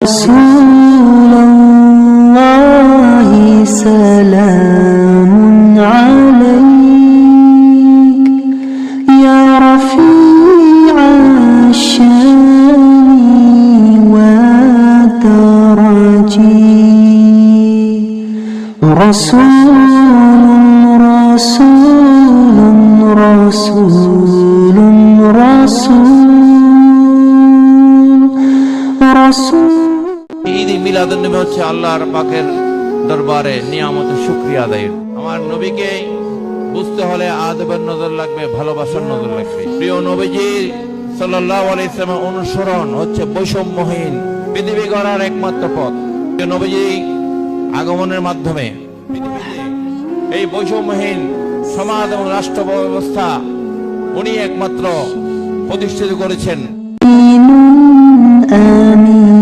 رسول الله سلام عليك يا رفيع الشان والدرجي رسول رسول رسول رسول رسول ঈদ মিলাদুন নবী হচ্ছে আল্লাহর পাকের দরবারে নিয়ামতের শুকরিয়া আদায়ের। আমার নবীকে বুঝতে হলে আদবের নজর লাগবে, ভালোবাসার নজর লাগবে। প্রিয় নবীজি সাল্লাল্লাহু আলাইহি ওয়াসাল্লামের অনুসরণ হচ্ছে বৈষম্যহীন পৃথিবী গড়ার একমাত্র পথ। প্রিয় নবীজি আগমনের মাধ্যমে পৃথিবীতে এই বৈষম্যহীন সমাজ এবং রাষ্ট্র ব্যবস্থা উনি একমাত্র প্রতিষ্ঠিত করেছেন। آمين